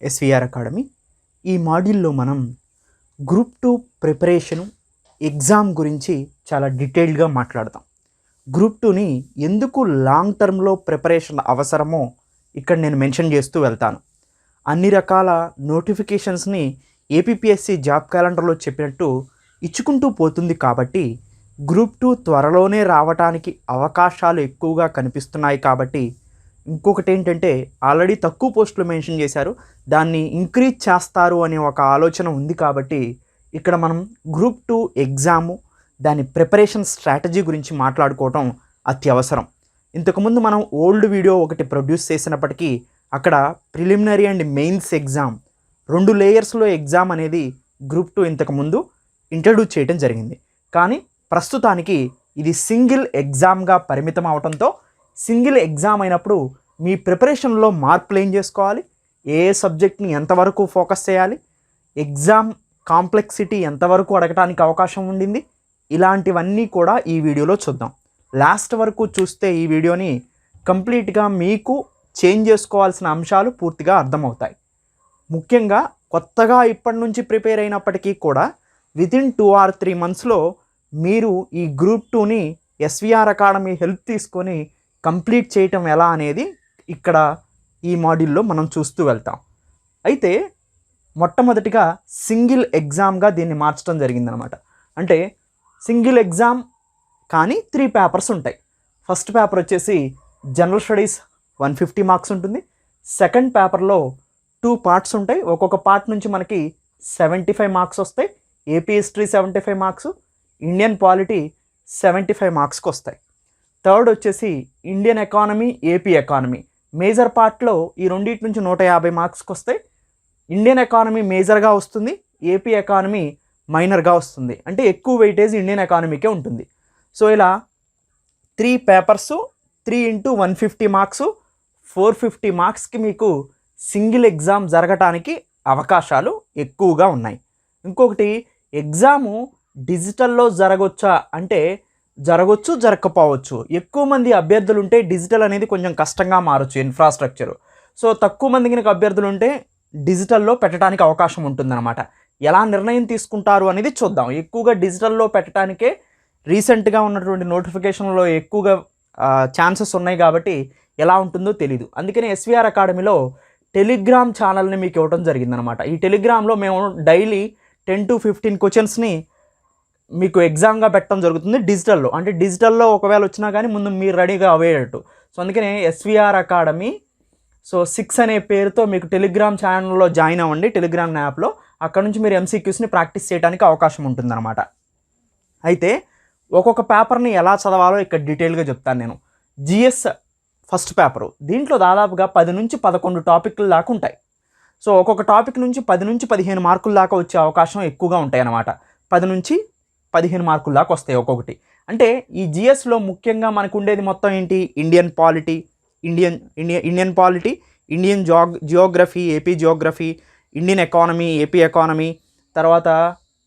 SVR academy. ఈ మాడ్యూల్లో మనం గ్రూప్ 2 ప్రిపరేషను ఎగ్జామ్ గురించి చాలా డీటెయిల్డ్గా మాట్లాడతాం. గ్రూప్ 2ని ఎందుకు లాంగ్ టర్మ్లో ప్రిపరేషన్ అవసరమో ఇక్కడ నేను మెన్షన్ చేస్తూ వెళ్తాను. అన్ని రకాల నోటిఫికేషన్స్ని ఏపీపీఎస్సీ జాబ్ క్యాలెండర్లో చెప్పినట్టు ఇచ్చుకుంటూ పోతుంది కాబట్టి గ్రూప్ 2 త్వరలోనే రావడానికి అవకాశాలు ఎక్కువగా కనిపిస్తున్నాయి. కాబట్టి ఇంకొకటి ఏంటంటే ఆల్రెడీ తక్కువ పోస్టులు మెన్షన్ చేశారు, దాన్ని ఇంక్రీజ్ చేస్తారు అనే ఒక ఆలోచన ఉంది. కాబట్టి ఇక్కడ మనం గ్రూప్ 2 ఎగ్జాము దాని ప్రిపరేషన్ స్ట్రాటజీ గురించి మాట్లాడుకోవటం అత్యవసరం. ఇంతకుముందు మనం ఓల్డ్ వీడియో ఒకటి ప్రొడ్యూస్ చేసినప్పటికీ అక్కడ ప్రిలిమినరీ అండ్ మెయిన్స్ ఎగ్జామ్ 2 లేయర్స్లో ఎగ్జామ్ అనేది గ్రూప్ 2 ఇంతకుముందు ఇంట్రడ్యూస్ చేయడం జరిగింది. కానీ ప్రస్తుతానికి ఇది సింగిల్ ఎగ్జామ్గా పరిమితం అవడంతో సింగిల్ ఎగ్జామ్ అయినప్పుడు మీ ప్రిపరేషన్లో మార్పులు ఏం చేసుకోవాలి, ఏ సబ్జెక్ట్ని ఎంతవరకు ఫోకస్ చేయాలి, ఎగ్జామ్ కాంప్లెక్సిటీ ఎంతవరకు అడగటానికి అవకాశం ఉండింది, ఇలాంటివన్నీ కూడా ఈ వీడియోలో చూద్దాం. లాస్ట్ వరకు చూస్తే ఈ వీడియోని కంప్లీట్గా మీకు చేంజ్ చేసుకోవాల్సిన అంశాలు పూర్తిగా అర్థమవుతాయి. ముఖ్యంగా కొత్తగా ఇప్పటి నుంచి ప్రిపేర్ అయినప్పటికీ కూడా వితిన్ 2 or 3 monthsలో మీరు ఈ గ్రూప్ 2ని ఎస్విఆర్ అకాడమీ హెల్ప్ తీసుకొని కంప్లీట్ చేయటం ఎలా అనేది ఇక్కడ ఈ మాడ్యూల్లో మనం చూస్తూ వెళ్తాం. అయితే మొట్టమొదటిగా సింగిల్ ఎగ్జామ్గా దీన్ని మార్చడం జరిగిందనమాట. అంటే సింగిల్ ఎగ్జామ్ కానీ 3 పేపర్స్ ఉంటాయి. ఫస్ట్ పేపర్ వచ్చేసి జనరల్ స్టడీస్ 150 మార్క్స్ ఉంటుంది. సెకండ్ పేపర్లో 2 పార్ట్స్ ఉంటాయి. ఒక్కొక్క పార్ట్ నుంచి మనకి 75 మార్క్స్ వస్తాయి. AP history 75 marks, Indian polity 75 మార్క్స్కి వస్తాయి. థర్డ్ వచ్చేసి Indian economy, AP economy major పార్ట్లో ఈ రెండింటి నుంచి 150 మార్క్స్కి వస్తాయి. ఇండియన్ ఎకానమీ మేజర్గా వస్తుంది, ఏపీ ఎకానమీ మైనర్గా వస్తుంది. అంటే ఎక్కువ వెయిటేజ్ ఇండియన్ ఎకానమీకే ఉంటుంది. సో ఇలా 3 పేపర్స్ 3 × 150 మార్క్స్ 450 మార్క్స్కి మీకు సింగిల్ ఎగ్జామ్ జరగటానికి అవకాశాలు ఎక్కువగా ఉన్నాయి. ఇంకొకటి ఎగ్జాము డిజిటల్లో జరగవచ్చా అంటే జరగవచ్చు, జరగకపోవచ్చు. ఎక్కువ మంది అభ్యర్థులు ఉంటే డిజిటల్ అనేది కొంచెం కష్టంగా మారచ్చు ఇన్ఫ్రాస్ట్రక్చరు. సో తక్కువ మంది కనుక అభ్యర్థులు ఉంటే డిజిటల్లో పెట్టడానికి అవకాశం ఉంటుందన్నమాట. ఎలా నిర్ణయం తీసుకుంటారు అనేది చూద్దాం. ఎక్కువగా డిజిటల్లో పెట్టడానికే రీసెంట్గా ఉన్నటువంటి నోటిఫికేషన్లో ఎక్కువగా ఛాన్సెస్ ఉన్నాయి కాబట్టి ఎలా ఉంటుందో తెలీదు. అందుకని ఎస్విఆర్ అకాడమీలో టెలిగ్రామ్ ఛానల్ని మీకు ఇవ్వడం జరిగిందనమాట. ఈ టెలిగ్రామ్లో మేము డైలీ 10 to 15 క్వశ్చన్స్ని మీకు ఎగ్జామ్గా పెట్టడం జరుగుతుంది డిజిటల్లో. అంటే డిజిటల్లో ఒకవేళ వచ్చినా కానీ ముందు మీరు రెడీగా అయ్యేటట్టు. సో అందుకనే ఎస్విఆర్ అకాడమీ 6 అనే పేరుతో మీకు టెలిగ్రామ్ ఛానల్లో జాయిన్ అవ్వండి, టెలిగ్రామ్ యాప్లో. అక్కడ నుంచి మీరు ఎంసీక్యూస్ని ప్రాక్టీస్ చేయడానికి అవకాశం ఉంటుందన్నమాట. అయితే ఒక్కొక్క పేపర్ని ఎలా చదవాలో ఇక్కడ డీటెయిల్గా చెప్తాను నేను. జిఎస్ ఫస్ట్ పేపరు, దీంట్లో దాదాపుగా 10 నుంచి 11 టాపిక్లు దాకా ఉంటాయి. సో ఒక్కొక్క టాపిక్ నుంచి 10 నుంచి 15 మార్కుల దాకా వచ్చే అవకాశం ఎక్కువగా ఉంటాయి అన్నమాట. 10 నుంచి 15 మార్కుల దాకా వస్తాయి ఒక్కొక్కటి. అంటే ఈ జిఎస్లో ముఖ్యంగా మనకు ఉండేది మొత్తం ఏంటి, Indian polity, Indian polity, Indian Geography, AP Geography, Indian economy, AP economy, తర్వాత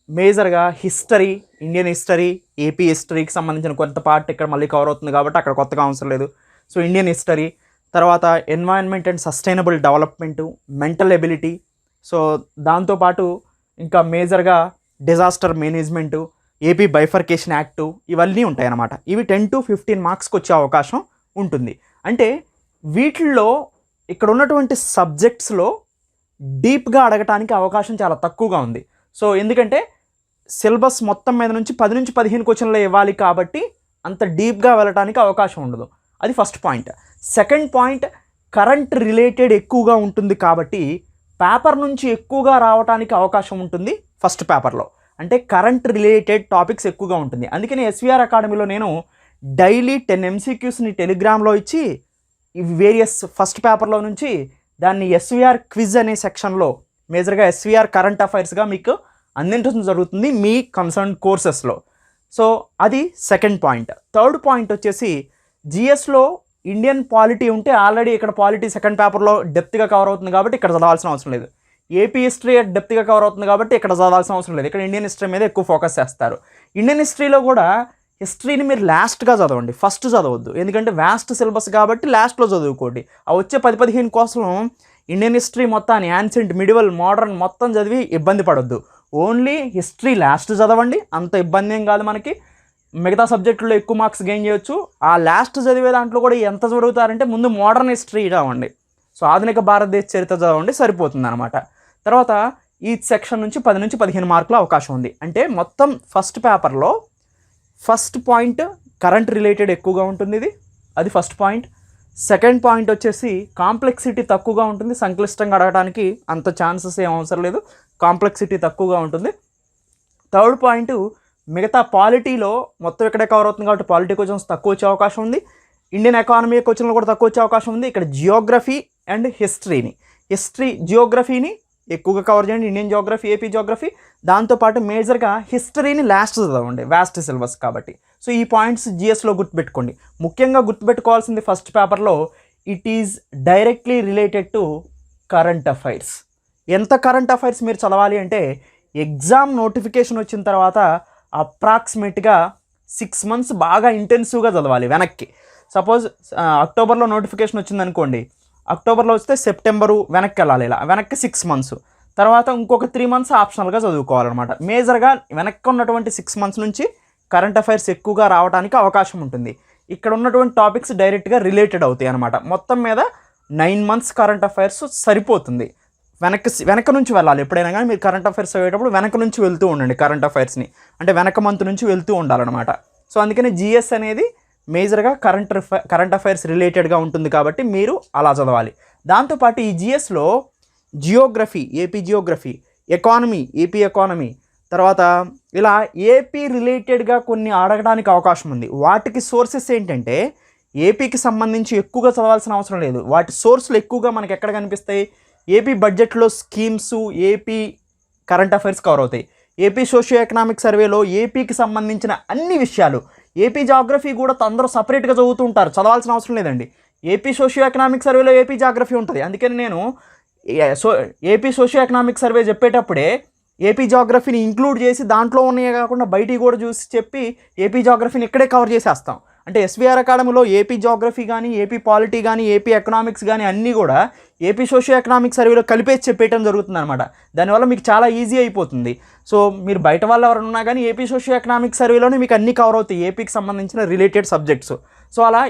మేజర్గా హిస్టరీ, ఇండియన్ హిస్టరీ, ఏపీ హిస్టరీకి సంబంధించిన కొంత పార్ట్ ఇక్కడ మళ్ళీ కవర్ అవుతుంది కాబట్టి అక్కడ కొత్తగా అవసరం లేదు. సో ఇండియన్ హిస్టరీ, తర్వాత environment and sustainable development, mental ability, so దాంతోపాటు ఇంకా మేజర్గా disaster management, AP bifurcation act, ఇవన్నీ ఉంటాయి అన్నమాట. ఇవి 10 to 15 మార్క్స్కి వచ్చే అవకాశం ఉంటుంది. అంటే వీటిల్లో ఇక్కడ ఉన్నటువంటి సబ్జెక్ట్స్లో డీప్గా అడగటానికి అవకాశం చాలా తక్కువగా ఉంది. సో ఎందుకంటే సిలబస్ మొత్తం మీద నుంచి 10 నుంచి 15 క్వశ్చన్లు ఇవ్వాలి కాబట్టి అంత డీప్గా వెళ్ళటానికి అవకాశం ఉండదు. అది first point. Second point, current related ఎక్కువగా ఉంటుంది కాబట్టి పేపర్ నుంచి ఎక్కువగా రావడానికి అవకాశం ఉంటుంది ఫస్ట్ పేపర్లో. అంటే కరెంట్ రిలేటెడ్ టాపిక్స్ ఎక్కువగా ఉంటుంది. అందుకని ఎస్విఆర్ అకాడమీలో నేను డైలీ 10 ఎంసీక్యూస్ని టెలిగ్రామ్లో ఇచ్చి ఇవి వేరియస్ ఫస్ట్ పేపర్లో నుంచి దాన్ని ఎస్విఆర్ క్విజ్ అనే సెక్షన్లో మేజర్గా ఎస్విఆర్ కరెంట్ అఫైర్స్గా మీకు అందించడం జరుగుతుంది మీ కన్సర్న్ కోర్సెస్లో. సో అది సెకండ్ పాయింట్. థర్డ్ పాయింట్ వచ్చేసి జిఎస్లో ఇండియన్ పాలిటీ ఉంటే ఆల్రెడీ ఇక్కడ పాలిటీ సెకండ్ పేపర్లో డెప్త్గా కవర్ అవుతుంది కాబట్టి ఇక్కడ చదవాల్సిన అవసరం లేదు. ఏపీ హిస్టరీ డెప్త్గా కవర్ అవుతుంది కాబట్టి ఇక్కడ చదవాల్సిన అవసరం లేదు. ఇక్కడ ఇండియన్ హిస్టరీ మీద ఎక్కువ ఫోకస్ చేస్తారు. ఇండియన్ హిస్టరీలో కూడా హిస్టరీని మీరు లాస్ట్గా చదవండి, ఫస్ట్ చదవద్దు. ఎందుకంటే వ్యాస్ట్ సిలబస్ కాబట్టి లాస్ట్లో చదువుకోండి. ఆ వచ్చే 10-15 కోసం ఇండియన్ హిస్టరీ మొత్తాన్ని యాన్సెంట్, మిడివల్, మోడర్న్ మొత్తం చదివి ఇబ్బంది పడొద్దు. ఓన్లీ హిస్టరీ లాస్ట్ చదవండి, అంత ఇబ్బంది ఏం కాదు మనకి. మిగతా సబ్జెక్టుల్లో ఎక్కువ మార్క్స్ గెయిన్ చేయొచ్చు. ఆ లాస్ట్ చదివే దాంట్లో కూడా ఎంత చదువుతారంటే ముందు మోడర్న్ హిస్టరీ చదవండి, సో ఆధునిక భారతదేశ చరిత్ర చదవండి, సరిపోతుంది అనమాట. తర్వాత ఈ సెక్షన్ నుంచి 10 నుంచి 15 మార్కుల అవకాశం ఉంది. అంటే మొత్తం ఫస్ట్ పేపర్లో ఫస్ట్ పాయింట్ కరెంట్ రిలేటెడ్ ఎక్కువగా ఉంటుంది, అది ఫస్ట్ పాయింట్. సెకండ్ పాయింట్ వచ్చేసి కాంప్లెక్సిటీ తక్కువగా ఉంటుంది, సంక్లిష్టంగా అడగడానికి అంత ఛాన్సెస్ ఏం అవసరం లేదు, కాంప్లెక్సిటీ తక్కువగా ఉంటుంది. థర్డ్ పాయింట్ మిగతా పాలిటీలో మొత్తం ఇక్కడే కవర్ అవుతుంది కాబట్టి పాలిటీ క్వశ్చన్స్ తక్కువ వచ్చే అవకాశం ఉంది. ఇండియన్ ఎకానమీ క్వశ్చన్లు కూడా తక్కువ వచ్చే అవకాశం ఉంది. ఇక్కడ జియోగ్రఫీ అండ్ జియోగ్రఫీని ఎక్కువగా కవర్ చేయండి, ఇండియన్ జియోగ్రఫీ, ఏపీ జియోగ్రఫీ. దాంతోపాటు మేజర్గా హిస్టరీని లాస్ట్ చదవండి, వాస్ట్ సిలబస్ కాబట్టి. సో ఈ పాయింట్స్ జిఎస్లో గుర్తుపెట్టుకోండి. ముఖ్యంగా గుర్తుపెట్టుకోవాల్సింది ఫస్ట్ పేపర్లో it is directly related to current affairs. ఎంత కరెంట్ అఫైర్స్ మీరు చదవాలి అంటే ఎగ్జామ్ నోటిఫికేషన్ వచ్చిన తర్వాత అప్రాక్సిమేట్గా 6 months బాగా ఇంటెన్సివ్గా చదవాలి వెనక్కి. సపోజ్ అక్టోబర్లో నోటిఫికేషన్ వచ్చిందనుకోండి, అక్టోబర్లో వస్తే సెప్టెంబరు వెనక్కి వెళ్ళాలి, ఇలా వెనక్కి 6 months, తర్వాత ఇంకొక 3 months ఆప్షనల్గా చదువుకోవాలన్నమాట. మేజర్గా వెనక్కి ఉన్నటువంటి 6 months నుంచి కరెంట్ అఫైర్స్ ఎక్కువగా రావడానికి అవకాశం ఉంటుంది. ఇక్కడ ఉన్నటువంటి టాపిక్స్ డైరెక్ట్గా రిలేటెడ్ అవుతాయి అన్నమాట. మొత్తం మీద 9 months కరెంట్ అఫైర్స్ సరిపోతుంది. వెనక నుంచి వెళ్ళాలి ఎప్పుడైనా కానీ మీరు కరెంట్ అఫైర్స్ చదివేటప్పుడు వెనక నుంచి వెళ్తూ ఉండండి, కరెంట్ అఫైర్స్ని అంటే వెనక మంత్ నుంచి వెళ్తూ ఉండాలన్నమాట. సో అందుకని జిఎస్ అనేది మేజర్గా కరెంట్ అఫైర్స్ రిలేటెడ్గా ఉంటుంది కాబట్టి మీరు అలా చదవాలి. దాంతోపాటు ఈ జిఎస్లో geography, AP geography, economy, AP economy, తర్వాత ఇలా ఏపీ రిలేటెడ్గా కొన్ని అడగడానికి అవకాశం ఉంది. వాటికి సోర్సెస్ ఏంటంటే ఏపీకి సంబంధించి ఎక్కువగా చదవాల్సిన అవసరం లేదు. వాటి సోర్సులు ఎక్కువగా మనకి ఎక్కడ కనిపిస్తాయి, ఏపీ బడ్జెట్లో schemes, AP current affairs cover అవుతాయి. ఏపీ సోషియో ఎకనామిక్ సర్వేలో ఏపీకి సంబంధించిన అన్ని విషయాలు, ఏపీ జాగ్రఫీ కూడా అందరూ సపరేట్గా చదువుతూ ఉంటారు, చదవాల్సిన అవసరం లేదండి. ఏపీ సోషియో ఎకనామిక్ సర్వేలో ఏపీ జాగ్రఫీ ఉంటుంది. అందుకని నేను ఏపీ సోషియో ఎకనామిక్ సర్వే చెప్పేటప్పుడే ఏపీ జాగ్రఫీని ఇంక్లూడ్ చేసి దాంట్లో ఉన్నాయే కాకుండా బయటికి కూడా చూసి చెప్పి ఏపీ జాగ్రఫీని ఇక్కడే కవర్ చేసేస్తాం. అంటే ఎస్విఆర్ అకాడమీలో ఏపీ జాగ్రఫీ కానీ, ఏపీ పాలిటీ కానీ, ఏపీ ఎకనామిక్స్ కానీ అన్నీ కూడా ఏపీ సోషియో ఎకనామిక్ సర్వేలో కలిపేసి చెప్పేయటం జరుగుతుంది అనమాట. దానివల్ల మీకు చాలా ఈజీ అయిపోతుంది. సో మీరు బయట వాళ్ళు ఎవరైనా ఉన్నా కానీ ఏపీ సోషియో ఎకనామిక్ సర్వేలోనే మీకు అన్నీ కవర్ అవుతాయి, ఏపీకి సంబంధించిన రిలేటెడ్ సబ్జెక్ట్స్. సో అలా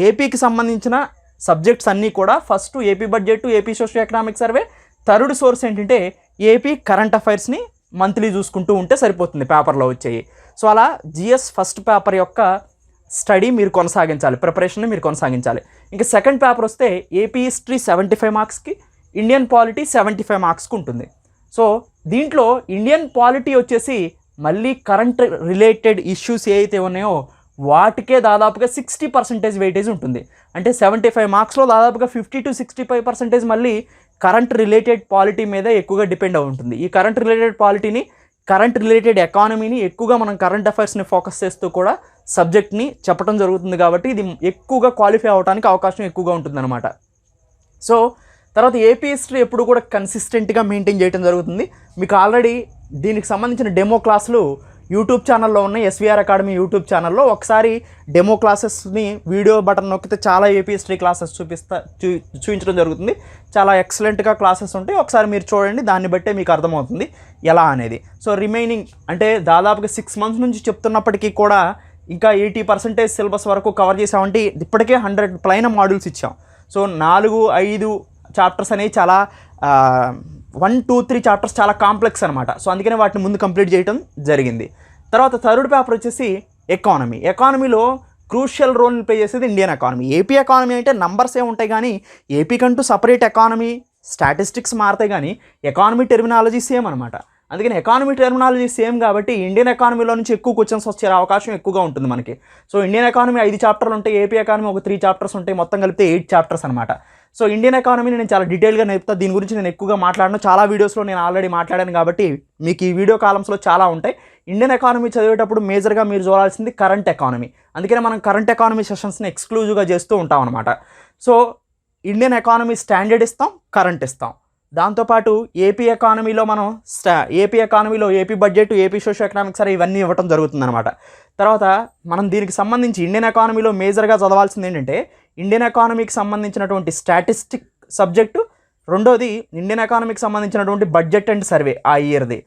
ఏపీకి సంబంధించిన సబ్జెక్ట్స్ అన్నీ కూడా first AP budget, AP socio economic survey. Third source ఏంటంటే ఏపీ కరెంట్ అఫైర్స్ని మంత్లీ చూసుకుంటూ ఉంటే సరిపోతుంది, పేపర్లో వచ్చాయి. సో అలా జిఎస్ ఫస్ట్ పేపర్ యొక్క స్టడీ మీరు కొనసాగించాలి, ప్రిపరేషన్ని మీరు కొనసాగించాలి. ఇంకా సెకండ్ పేపర్ వస్తే ఏపీ హిస్టరీ 75 మార్క్స్కి, ఇండియన్ పాలిటీ 75 మార్క్స్కి ఉంటుంది. సో దీంట్లో ఇండియన్ పాలిటీ వచ్చేసి మళ్ళీ కరెంట్ రిలేటెడ్ ఇష్యూస్ ఏవైతే ఉన్నాయో వాటికే దాదాపుగా 60% వెయిటేజ్ ఉంటుంది. అంటే 75 మార్క్స్లో దాదాపుగా 50 to 65% మళ్ళీ కరెంట్ రిలేటెడ్ పాలిటీ మీద ఎక్కువగా డిపెండ్ అయి ఉంటుంది. ఈ కరెంట్ రిలేటెడ్ పాలిటీని, కరెంట్ రిలేటెడ్ ఎకానమీని ఎక్కువగా మనం కరెంట్ అఫైర్స్ని ఫోకస్ చేస్తూ కూడా సబ్జెక్ట్ని చెప్పడం జరుగుతుంది కాబట్టి ఇది ఎక్కువగా క్వాలిఫై అవ్వడానికి అవకాశం ఎక్కువగా ఉంటుందన్నమాట. సో తర్వాత ఏపీ హిస్టరీ ఎప్పుడు కూడా కన్సిస్టెంట్గా మెయింటైన్ చేయడం జరుగుతుంది. మీకు ఆల్రెడీ దీనికి సంబంధించిన డెమో క్లాసులు యూట్యూబ్ ఛానల్లో ఉన్నాయి, ఎస్విఆర్ అకాడమీ యూట్యూబ్ ఛానల్లో. ఒకసారి డెమో క్లాసెస్ని వీడియో బటన్ నొక్కితే చాలా ఏపీ హిస్టరీ క్లాసెస్ చూపించడం జరుగుతుంది. చాలా ఎక్సలెంట్గా క్లాసెస్ ఉంటాయి, ఒకసారి మీరు చూడండి, దాన్ని బట్టే మీకు అర్థమవుతుంది ఎలా అనేది. సో రిమైనింగ్ అంటే దాదాపుగా 6 months నుంచి చెప్తున్నప్పటికీ కూడా ఇంకా 80% సిలబస్ వరకు కవర్ చేసామంటే ఇప్పటికే 100 పైన మాడ్యూల్స్ ఇచ్చాం. సో 4-5 చాప్టర్స్ అనేవి చాలా 1-2-3 చాప్టర్స్ చాలా కాంప్లెక్స్ అనమాట. సో అందుకనే వాటిని ముందు కంప్లీట్ చేయడం జరిగింది. తర్వాత థర్డ్ పేపర్ వచ్చేసి ఎకానమీలో క్రూషియల్ రోల్ని ప్లే చేసేది ఇండియన్ ఎకానమీ. ఏపీ ఎకానమీ అంటే నంబర్స్ ఏ ఉంటాయి కానీ ఏపీకంటూ సపరేట్ ఎకానమీ స్టాటిస్టిక్స్ మారుతాయి కానీ ఎకానమీ టెర్మినాలజీ సేమ్ అనమాట. అందుకని ఎకానమీ టెర్మినాలజీ సేమ్ కాబట్టి ఇండియన్ ఎకానమీలో నుంచి ఎక్కువ క్వశ్చన్స్ వచ్చే అవకాశం ఎక్కువగా ఉంటుంది మనకి. సో ఇండియన్ ఎకానమీ 5 చాప్టర్లు ఉంటాయి, ఏపీ ఎకానమీ ఒక 3 చాప్టర్స్ ఉంటాయి, మొత్తం కలిపితే 8 చాప్టర్స్ అనమాట. సో ఇండియన్ ఎకానమీని నేను చాలా డీటెయిల్గా నేర్పుతా, దీని గురించి నేను ఎక్కువగా మాట్లాడను, చాలా వీడియోస్లో నేను ఆల్రెడీ మాట్లాడాను కాబట్టి మీకు ఈ వీడియో కాలమ్స్లో చాలా ఉంటాయి. ఇండియన్ ఎకానమీ చదివేటప్పుడు మేజర్గా మీరు చూడాల్సింది కరెంట్ ఎకానమీ. అందుకనే మనం కరెంట్ ఎకానమీ సెషన్స్ని ఎక్స్క్లూజివ్గా చేస్తూ ఉంటాం అనమాట. సో ఇండియన్ ఎకానమీ స్టాండర్డ్ ఇస్తాం, కరెంట్ ఇస్తాం. దాంతోపాటు ఏపీ ఎకానమీలో మనం AP budget, AP socio economic సరే ఇవన్నీ ఇవ్వటం జరుగుతుందన్నమాట. తర్వాత మనం దీనికి సంబంధించి ఇండియన్ ఎకానమీలో మేజర్గా చదవాల్సింది ఏంటంటే ఇండియన్ ఎకానమీకి సంబంధించినటువంటి సబ్జెక్టు, రెండోది ఇండియన్ ఎకానమీకి సంబంధించినటువంటి బడ్జెట్ అండ్ సర్వే ఆ ఇయర్ది,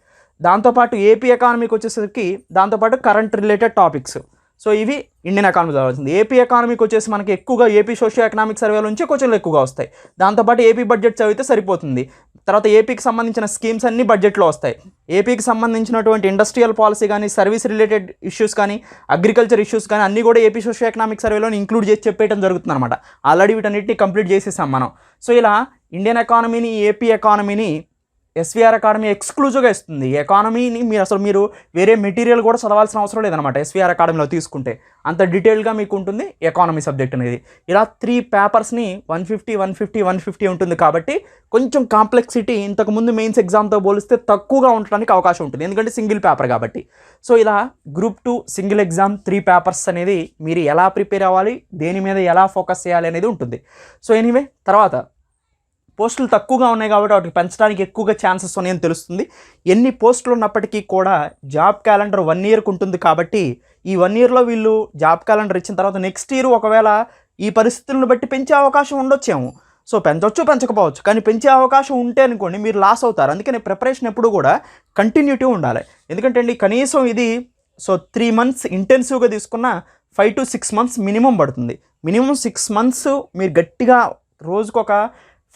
దాంతోపాటు ఏపీ ఎకానమీకి వచ్చేసరికి దాంతోపాటు కరెంట్ రిలేటెడ్ టాపిక్స్. సో ఇవి ఇండియన్ ఎకానమీ చదవాల్సింది. ఏపీ ఎకానమీకి వచ్చేసి మనకి ఎక్కువగా ఏపీ సోషియో ఎకనామిక్ సర్వేల నుంచి క్వశ్చన్లు ఎక్కువగా వస్తాయి. దాంతోపాటు ఏపీ బడ్జెట్ చదివితే సరిపోతుంది. తర్వాత ఏపీకి సంబంధించిన స్కీమ్స్ అన్నీ బడ్జెట్లో వస్తాయి. ఏపీకి సంబంధించినటువంటి ఇండస్ట్రియల్ పాలసీ కానీ, సర్వీస్ రిలేటెడ్ ఇష్యూస్ కానీ, అగ్రికల్చర్ ఇష్యూస్ కానీ అన్నీ కూడా ఏపీ సోషియో ఎకనామిక్ సర్వేలో ఇంక్లూడ్ చేసి చెప్పేయడం జరుగుతుంది అనమాట. ఆల్రెడీ వీటన్నిటిని కంప్లీట్ చేసేసాం మనం. సో ఇలా ఇండియన్ ఎకానమీని, ఏపీ ఎకానమీని ఎస్వీఆర్ అకాడమీ ఎక్స్క్లూజివ్గా ఇస్తుంది. ఎకానమీని మీరు వేరే మెటీరియల్ కూడా చదవాల్సిన అవసరం లేదనమాట. ఎస్వీఆర్ అకాడమీలో తీసుకుంటే అంత డీటెయిల్గా మీకు ఉంటుంది ఎకానమీ సబ్జెక్ట్ అనేది. ఇలా 3 పేపర్స్ని 150, 150, 150 ఉంటుంది కాబట్టి కొంచెం కాంప్లెక్సిటీ ఇంతకుముందు మెయిన్స్ ఎగ్జామ్తో పోలిస్తే తక్కువగా ఉండడానికి అవకాశం ఉంటుంది, ఎందుకంటే సింగిల్ పేపర్ కాబట్టి. సో ఇలా గ్రూప్ 2 సింగిల్ ఎగ్జామ్ 3 పేపర్స్ అనేది మీరు ఎలా ప్రిపేర్ అవ్వాలి, దేని మీద ఎలా ఫోకస్ చేయాలి అనేది ఉంటుంది. సో ఎనీవే, తర్వాత పోస్టులు తక్కువగా ఉన్నాయి కాబట్టి వాటికి పెంచడానికి ఎక్కువగా ఛాన్సెస్ ఉన్నాయని తెలుస్తుంది. ఎన్ని పోస్టులు ఉన్నప్పటికీ కూడా జాబ్ క్యాలెండర్ 1 ఇయర్కి ఉంటుంది కాబట్టి ఈ 1 ఇయర్లో వీళ్ళు జాబ్ క్యాలెండర్ ఇచ్చిన తర్వాత నెక్స్ట్ ఇయర్ ఒకవేళ ఈ పరిస్థితులను బట్టి పెంచే అవకాశం ఉండొచ్చేమో. సో పెంచవచ్చు, పెంచకపోవచ్చు, కానీ పెంచే అవకాశం ఉంటే అనుకోండి మీరు లాస్ అవుతారు. అందుకని ప్రిపరేషన్ ఎప్పుడు కూడా కంటిన్యూటీ ఉండాలి. ఎందుకంటే అండి కనీసం ఇది 3 మంత్స్ ఇంటెన్సివ్గా తీసుకున్న 5 to 6 మంత్స్ మినిమం పడుతుంది. మినిమం 6 మంత్స్ మీరు గట్టిగా రోజుకొక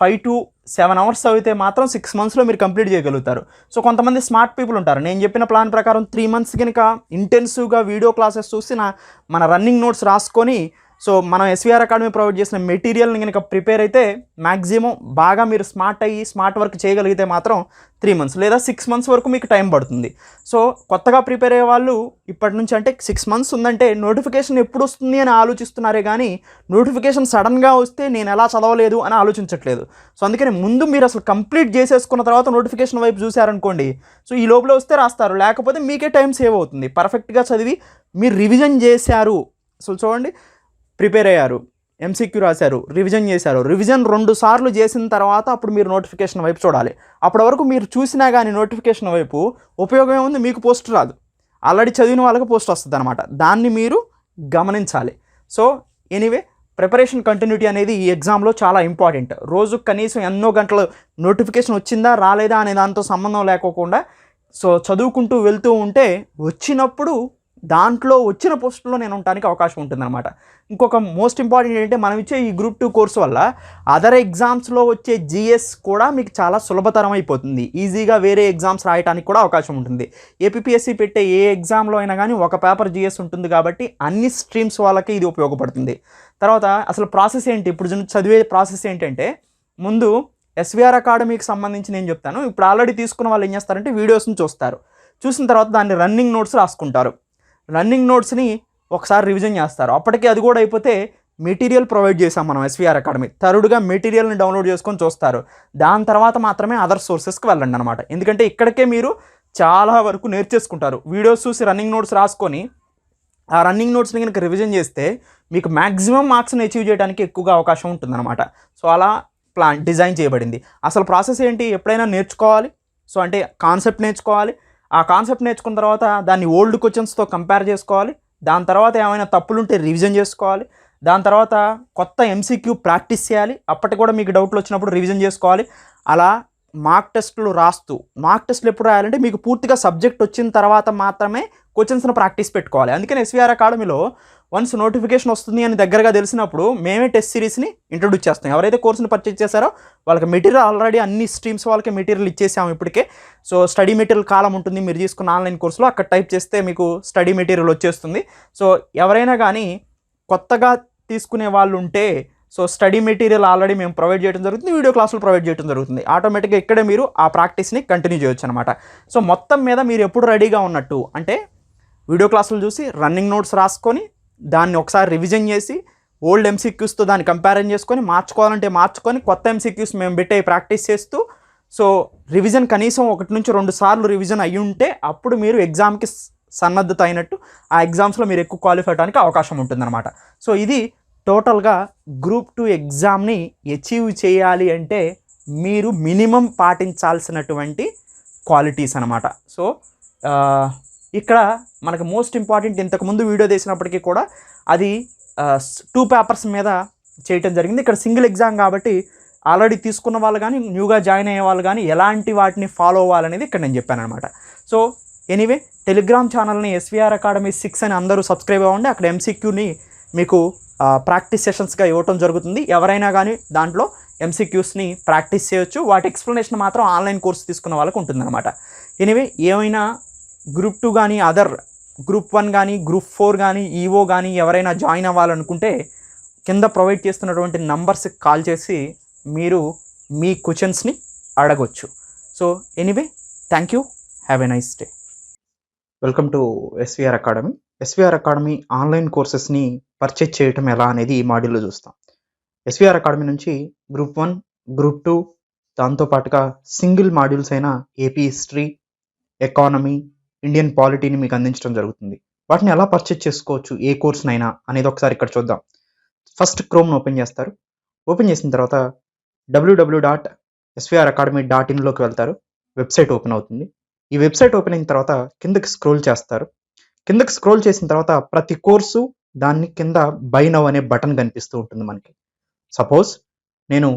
5 to 7 అవర్స్ చదివితే మాత్రం 6 మంత్స్లో మీరు కంప్లీట్ చేయగలుగుతారు. సో కొంతమంది స్మార్ట్ పీపుల్ ఉంటారు. నేను చెప్పిన ప్లాన్ ప్రకారం 3 మంత్స్ కనుక ఇంటెన్సివ్గా వీడియో క్లాసెస్ చూసి మన రన్నింగ్ నోట్స్ రాసుకొని సో మనం ఎస్వీఆర్ అకాడమీ ప్రొవైడ్ చేసిన మెటీరియల్ని కనుక ప్రిపేర్ అయితే మ్యాక్సిమం బాగా మీరు స్మార్ట్ వర్క్ చేయగలిగితే మాత్రం 3 మంత్స్ లేదా 6 మంత్స్ వరకు మీకు టైం పడుతుంది. సో కొత్తగా ప్రిపేర్ అయ్యే వాళ్ళు ఇప్పటి నుంచి అంటే 6 మంత్స్ ఉందంటే నోటిఫికేషన్ ఎప్పుడు వస్తుంది అని ఆలోచిస్తున్నారే కానీ నోటిఫికేషన్ సడన్గా వస్తే నేను ఎలా చదవలేదు అని ఆలోచించట్లేదు. సో అందుకని ముందు మీరు అసలు కంప్లీట్ చేసేసుకున్న తర్వాత నోటిఫికేషన్ వైపు చూశారనుకోండి, సో ఈ లోపల వస్తే రాస్తారు, లేకపోతే మీకే టైం సేవ్ అవుతుంది. పర్ఫెక్ట్గా చదివి మీరు రివిజన్ చేశారు, సో చూడండి ప్రిపేర్ అయ్యారు, ఎంసీక్యూ రాశారు, రివిజన్ చేశారు, రివిజన్ 2 సార్లు చేసిన తర్వాత అప్పుడు మీరు నోటిఫికేషన్ వైపు చూడాలి. అప్పటి వరకు మీరు చూసినా కానీ నోటిఫికేషన్ వైపు ఉపయోగం ఏముంది, మీకు పోస్ట్ రాదు, ఆల్రెడీ చదివిన వాళ్ళకి పోస్ట్ వస్తుంది అనమాట. దాన్ని మీరు గమనించాలి. సో ఎనీవే, ప్రిపరేషన్ కంటిన్యూటీ అనేది ఈ ఎగ్జామ్లో చాలా ఇంపార్టెంట్. రోజు కనీసం ఎన్నో గంటలు నోటిఫికేషన్ వచ్చిందా రాలేదా అనే దాంతో సంబంధం లేకోకుండా సో చదువుకుంటూ వెళ్తూ ఉంటే వచ్చినప్పుడు దాంట్లో వచ్చిన పోస్టుల్లో నేను ఉండడానికి అవకాశం ఉంటుందన్నమాట. ఇంకొక మోస్ట్ ఇంపార్టెంట్ ఏంటంటే మనం ఇచ్చే ఈ గ్రూప్ 2 కోర్సు వల్ల అదర్ ఎగ్జామ్స్లో వచ్చే జిఎస్ కూడా మీకు చాలా సులభతరం అయిపోతుంది. ఈజీగా వేరే ఎగ్జామ్స్ రాయడానికి కూడా అవకాశం ఉంటుంది. ఏపీఎస్సీ పెట్టే ఏ ఎగ్జామ్లో అయినా కానీ ఒక పేపర్ జిఎస్ ఉంటుంది కాబట్టి అన్ని స్ట్రీమ్స్ వాళ్ళకి ఇది ఉపయోగపడుతుంది. తర్వాత అసలు ప్రాసెస్ ఏంటి, ఇప్పుడు చదివే ప్రాసెస్ ఏంటంటే ముందు ఎస్వీఆర్ అకాడమీకి సంబంధించి నేను చెప్తాను. ఇప్పుడు ఆల్రెడీ తీసుకున్న వాళ్ళు ఏం చేస్తారంటే వీడియోస్ని చూస్తారు, చూసిన తర్వాత దాన్ని రన్నింగ్ నోట్స్ రాసుకుంటారు. రన్నింగ్ నోట్స్ని ఒకసారి రివిజన్ చేస్తారు. అప్పటికి అది కూడా అయిపోతే మెటీరియల్ ప్రొవైడ్ చేసాం మనం ఎస్వీఆర్ అకాడమీ. థర్డ్గా మెటీరియల్ని డౌన్లోడ్ చేసుకొని చూస్తారు. దాని తర్వాత మాత్రమే అదర్ సోర్సెస్కి వెళ్ళండి అనమాట. ఎందుకంటే ఇక్కడికే మీరు చాలా వరకు నేర్చేసుకుంటారు. వీడియోస్ చూసి రన్నింగ్ నోట్స్ రాసుకొని ఆ రన్నింగ్ నోట్స్ని కనుక రివిజన్ చేస్తే మీకు మ్యాక్సిమం మార్క్స్ని అచీవ్ చేయడానికి ఎక్కువగా అవకాశం ఉంటుందన్నమాట. సో అలా డిజైన్ చేయబడింది. అసలు ప్రాసెస్ ఏంటి, ఎప్పుడైనా నేర్చుకోవాలి. సో అంటే కాన్సెప్ట్ నేర్చుకోవాలి. ఆ కాన్సెప్ట్ నేర్చుకున్న తర్వాత దాన్ని ఓల్డ్ క్వశ్చన్స్తో కంపేర్ చేసుకోవాలి. దాని తర్వాత ఏమైనా తప్పులుంటే రివిజన్ చేసుకోవాలి. దాని తర్వాత కొత్త ఎంసీక్యూ ప్రాక్టీస్ చేయాలి. అప్పటికి కూడా మీకు డౌట్లు వచ్చినప్పుడు రివిజన్ చేసుకోవాలి. అలా మార్క్ టెస్టులు రాస్తూ, మార్క్ టెస్టులు ఎప్పుడు రాయాలంటే మీకు పూర్తిగా సబ్జెక్ట్ వచ్చిన తర్వాత మాత్రమే క్వశ్చన్స్ని ప్రాక్టీస్ పెట్టుకోవాలి. అందుకని ఎస్వీఆర్ అకాడమీలో వన్స్ నోటిఫికేషన్ వస్తుంది అని దగ్గరగా తెలిసినప్పుడు మేమే టెస్ట్ సిరీస్ని ఇంట్రొడ్యూస్ చేస్తాం. ఎవరైతే కోర్సుని పర్చేజ్ చేశారో వాళ్ళకి మెటీరియల్ ఆల్రెడీ అన్ని స్ట్రీమ్స్ వాళ్ళకి మెటీరియల్ ఇచ్చేసాము ఇప్పటికే. సో స్టడీ మెటీరియల్ కాలం ఉంటుంది మీరు తీసుకున్న ఆన్లైన్ కోర్సులో, అక్కడ టైప్ చేస్తే మీకు స్టడీ మెటీరియల్ వచ్చేస్తుంది. సో ఎవరైనా కానీ కొత్తగా తీసుకునే వాళ్ళు ఉంటే సో స్టడీ మెటీరియల్ ఆల్రెడీ మేము ప్రొవైడ్ చేయడం జరుగుతుంది, వీడియో క్లాసులు ప్రొవైడ్ చేయడం జరుగుతుంది. ఆటోమేటిక్గా ఇక్కడే మీరు ఆ ప్రాక్టీస్ని కంటిన్యూ చేయొచ్చు అనమాట. సో మొత్తం మీద మీరు ఎప్పుడు రెడీగా ఉన్నట్టు అంటే వీడియో క్లాసులు చూసి రన్నింగ్ నోట్స్ రాసుకొని దాన్ని ఒకసారి రివిజన్ చేసి ఓల్డ్ ఎంసీక్యూస్తో దాన్ని కంపారిజన్ చేసుకొని మార్చుకోవాలంటే మార్చుకొని కొత్త ఎంసీక్యూస్ మేము పెట్టే ప్రాక్టీస్ చేస్తూ సో రివిజన్ కనీసం 1 నుంచి 2 సార్లు రివిజన్ అయ్యి ఉంటే అప్పుడు మీరు ఎగ్జామ్కి సన్నద్ధత అయినట్టు, ఆ ఎగ్జామ్స్లో మీరు ఎక్కువ క్వాలిఫై అవడానికి అవకాశం ఉంటుందన్నమాట. సో ఇది టోటల్గా గ్రూప్ 2 ఎగ్జామ్ని అచీవ్ చేయాలి అంటే మీరు మినిమం పాటించాల్సినటువంటి క్వాలిటీస్ అనమాట. సో ఇక్కడ మనకు మోస్ట్ ఇంపార్టెంట్, ఇంతకుముందు వీడియో చేసినప్పటికీ కూడా అది 2 పేపర్స్ మీద చేయటం జరిగింది. ఇక్కడ సింగిల్ ఎగ్జామ్ కాబట్టి ఆల్రెడీ తీసుకున్న వాళ్ళు కానీ న్యూగా జాయిన్ అయ్యే వాళ్ళు కానీ ఎలాంటి వాటిని ఫాలో అవ్వాలనేది ఇక్కడ నేను చెప్పాను అనమాట. సో ఎనీవే టెలిగ్రామ్ ఛానల్ని SVR Academy 6 అని అందరూ సబ్స్క్రైబ్ అవ్వండి. అక్కడ MCQని మీకు ప్రాక్టీస్ సెషన్స్గా ఇవ్వటం జరుగుతుంది. ఎవరైనా కానీ దాంట్లో MCQస్ని ప్రాక్టీస్ చేయొచ్చు. వాటి ఎక్స్ప్లెనేషన్ మాత్రం ఆన్లైన్ కోర్స్ తీసుకున్న వాళ్ళకు ఉంటుందన్నమాట. ఎనీవే ఏమైనా గ్రూప్ 2 కానీ అదర్ గ్రూప్ 1 కానీ గ్రూప్ 4 కానీ EO కానీ ఎవరైనా జాయిన్ అవ్వాలనుకుంటే కింద ప్రొవైడ్ చేస్తున్నటువంటి నంబర్స్కి కాల్ చేసి మీరు మీ క్వశ్చన్స్ని అడగొచ్చు. So anyway thank you, have a nice day. Welcome to SVR Academy. SVR Academy online కోర్సెస్ని పర్చేజ్ చేయటం ఎలా అనేది ఈ మాడ్యూల్లో చూస్తాం. SVR Academy నుంచి గ్రూప్ 1, గ్రూప్ 2 దాంతోపాటుగా సింగిల్ మాడ్యూల్స్ అయిన AP హిస్టరీ, ఎకానమీ, ఇండియన్ పాలిటీని మీకు అందించడం జరుగుతుంది. వాటిని ఎలా పర్చేజ్ చేసుకోవచ్చు ఏ కోర్స్నైనా అనేది ఒకసారి ఇక్కడ చూద్దాం. ఫస్ట్ క్రోమ్ను ఓపెన్ చేస్తారు. ఓపెన్ చేసిన తర్వాత www.svracademy.inలోకి వెళ్తారు. వెబ్సైట్ ఓపెన్ అవుతుంది. ఈ వెబ్సైట్ ఓపెన్ అయిన తర్వాత కిందకి స్క్రోల్ చేస్తారు. కిందకి స్క్రోల్ చేసిన తర్వాత ప్రతి కోర్సు దాన్ని కింద బై నౌ అనే బటన్ కనిపిస్తూ ఉంటుంది మనకి. సపోజ్ నేను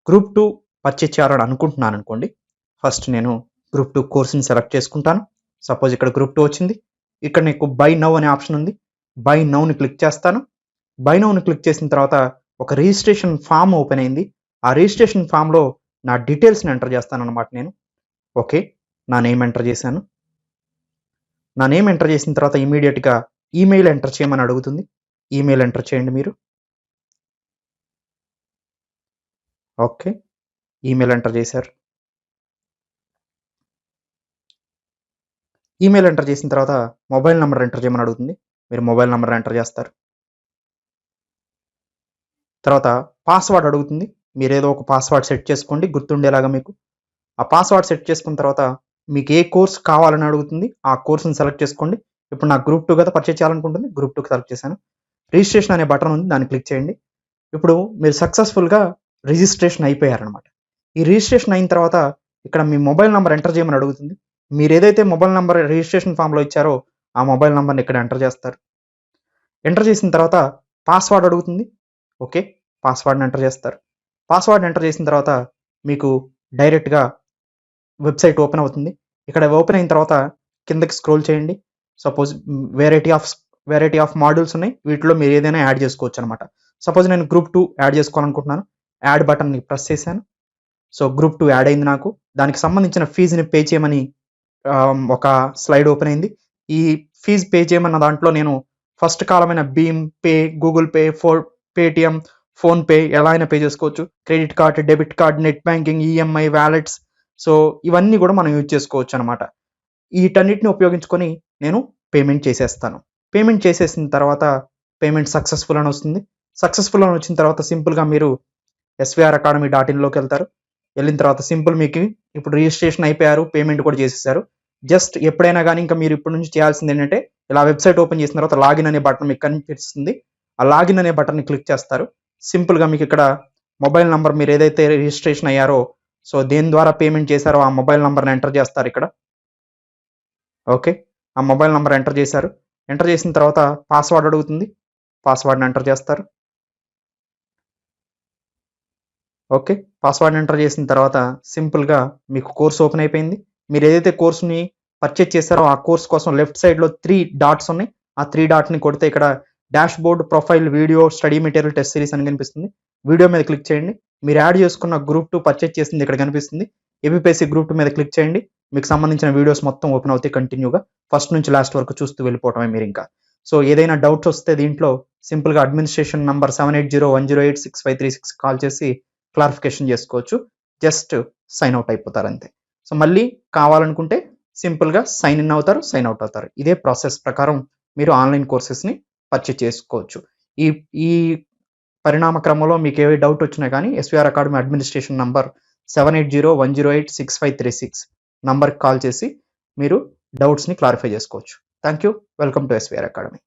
గ్రూప్ 2 పర్చేజ్ చేయాలని అనుకుంటున్నాను అనుకోండి. ఫస్ట్ నేను గ్రూప్ 2 కోర్సుని సెలెక్ట్ చేసుకుంటాను. సపోజ్ ఇక్కడ గ్రూప్ 2 వచ్చింది. ఇక్కడ నీకు బై నౌ అనే ఆప్షన్ ఉంది. బై నౌని క్లిక్ చేస్తాను. బై నౌని క్లిక్ చేసిన తర్వాత ఒక రిజిస్ట్రేషన్ ఫామ్ ఓపెన్ అయింది. ఆ రిజిస్ట్రేషన్ ఫామ్లో నా డీటెయిల్స్ని ఎంటర్ చేస్తాను అనమాట. నేను ఓకే నా నేమ్ ఎంటర్ చేశాను. నా నేమ్ ఎంటర్ చేసిన తర్వాత ఇమీడియట్గా ఈమెయిల్ ఎంటర్ చేయమని అడుగుతుంది. ఈమెయిల్ ఎంటర్ చేయండి మీరు. ఓకే ఈమెయిల్ ఎంటర్ చేశారు. ఈమెయిల్ ఎంటర్ చేసిన తర్వాత మొబైల్ నెంబర్ ఎంటర్ చేయమని అడుగుతుంది. మీరు మొబైల్ నెంబర్ ఎంటర్ చేస్తారు. తర్వాత పాస్వర్డ్ అడుగుతుంది. మీరు ఏదో ఒక పాస్వర్డ్ సెట్ చేసుకోండి గుర్తుండేలాగా మీకు. ఆ పాస్వర్డ్ సెట్ చేసుకున్న తర్వాత మీకు ఏ కోర్స్ కావాలని అడుగుతుంది. ఆ కోర్సుని సెలెక్ట్ చేసుకోండి. ఇప్పుడు నాకు గ్రూప్ 2 కదా పర్చేజ్ చేయాలనుకుంటుంది. గ్రూప్ 2కి సెలెక్ట్ చేశాను. రిజిస్ట్రేషన్ అనే బటన్ ఉంది, దాన్ని క్లిక్ చేయండి. ఇప్పుడు మీరు సక్సెస్ఫుల్గా రిజిస్ట్రేషన్ అయిపోయారనమాట. ఈ రిజిస్ట్రేషన్ అయిన తర్వాత ఇక్కడ మీ మొబైల్ నెంబర్ ఎంటర్ చేయమని అడుగుతుంది. మీరు ఏదైతే మొబైల్ నెంబర్ రిజిస్ట్రేషన్ ఫామ్లో ఇచ్చారో ఆ మొబైల్ నెంబర్ని ఇక్కడ ఎంటర్ చేస్తారు. ఎంటర్ చేసిన తర్వాత పాస్వర్డ్ అడుగుతుంది. ఓకే పాస్వర్డ్ని ఎంటర్ చేస్తారు. పాస్వర్డ్ ఎంటర్ చేసిన తర్వాత మీకు డైరెక్ట్గా వెబ్సైట్ ఓపెన్ అవుతుంది. ఇక్కడ ఓపెన్ అయిన తర్వాత కిందకి స్క్రోల్ చేయండి. సపోజ్ వెరైటీ ఆఫ్ మాడ్యూల్స్ ఉన్నాయి. వీటిలో మీరు ఏదైనా యాడ్ చేసుకోవచ్చు అనమాట. సపోజ్ నేను గ్రూప్ 2 యాడ్ చేసుకోవాలనుకుంటున్నాను. యాడ్ బటన్ని ప్రెస్ చేశాను. సో గ్రూప్ 2 యాడ్ అయింది నాకు. దానికి సంబంధించిన ఫీజుని పే చేయమని ఒక స్లైడ్ ఓపెన్ అయింది. ఈ ఫీజు పే చేయమన్న దాంట్లో నేను ఫస్ట్ కాలమైన Bhim pay, Google pay, Paytm, PhonePe ఎలా అయినా పే చేసుకోవచ్చు. Credit card, debit card, net banking, EMI, wallets, so ఇవన్నీ కూడా మనం యూజ్ చేసుకోవచ్చు అనమాట. వీటన్నిటిని ఉపయోగించుకొని నేను పేమెంట్ చేసేస్తాను. పేమెంట్ చేసేసిన తర్వాత పేమెంట్ సక్సెస్ఫుల్ అని వస్తుంది. సక్సెస్ఫుల్ అని వచ్చిన తర్వాత సింపుల్గా మీరు SVRacademy.inలోకి వెళ్తారు. వెళ్ళిన తర్వాత సింపుల్ మీకు ఇప్పుడు రిజిస్ట్రేషన్ అయిపోయారు, పేమెంట్ కూడా చేసేసారు. జస్ట్ ఎప్పుడైనా కానీ ఇంకా మీరు ఇప్పటి నుంచి చేయాల్సింది ఏంటంటే ఇలా వెబ్సైట్ ఓపెన్ చేసిన తర్వాత లాగిన్ అనే బటన్ మీకు కనిపిస్తుంది. ఆ లాగిన్ అనే బటన్ని క్లిక్ చేస్తారు. సింపుల్గా మీకు ఇక్కడ మొబైల్ నెంబర్ మీరు ఏదైతే రిజిస్ట్రేషన్ అయ్యారో సో దేని ద్వారా పేమెంట్ చేశారో ఆ మొబైల్ నెంబర్ని ఎంటర్ చేస్తారు ఇక్కడ. ఓకే ఆ మొబైల్ నెంబర్ ఎంటర్ చేశారు. ఎంటర్ చేసిన తర్వాత పాస్వర్డ్ అడుగుతుంది. పాస్వర్డ్ని ఎంటర్ చేస్తారు. ఓకే పాస్వర్డ్ ఎంటర్ చేసిన తర్వాత సింపుల్గా మీకు కోర్స్ ఓపెన్ అయిపోయింది. మీరు ఏదైతే కోర్సుని పర్చేజ్ చేశారో ఆ కోర్స్ కోసం లెఫ్ట్ సైడ్లో 3 డాట్స్ ఉన్నాయి. ఆ 3 డాట్ని కొడితే ఇక్కడ dash board, profile, video, study material, test series అని కనిపిస్తుంది. వీడియో మీద క్లిక్ చేయండి. మీరు యాడ్ చేసుకున్న గ్రూప్ 2 పర్చేజ్ చేసింది ఇక్కడ కనిపిస్తుంది. ఏపీపీఎస్సీ గ్రూప్ 2 మీద క్లిక్ చేయండి. మీకు సంబంధించిన వీడియోస్ మొత్తం ఓపెన్ అవుతాయి కంటిన్యూగా. ఫస్ట్ నుంచి లాస్ట్ వరకు చూస్తూ వెళ్ళిపోవటమే మీరు ఇంకా. సో ఏదైనా డౌట్స్ వస్తే దీంట్లో సింపుల్గా అడ్మినిస్ట్రేషన్ నంబర్ 7801086536 కాల్ చేసి క్లారిఫికేషన్ చేసుకోవచ్చు. జస్ట్ సైన్ అవుట్ అయిపోతారు అంతే. సో మళ్ళీ కావాలనుకుంటే సింపుల్గా సైన్ ఇన్ అవుతారు, సైన్ అవుట్ అవుతారు. ఇదే ప్రాసెస్ ప్రకారం మీరు ఆన్లైన్ కోర్సెస్ని పర్చేజ్ చేసుకోవచ్చు. ఈ పరిణామ క్రమంలో మీకు ఏ డౌట్ వచ్చినా కానీ SVR Academy అడ్మినిస్ట్రేషన్ నంబర్ 7801086536 నంబర్కి కాల్ చేసి మీరు డౌట్స్ని క్లారిఫై చేసుకోవచ్చు. Thank you. Welcome to SVR Academy.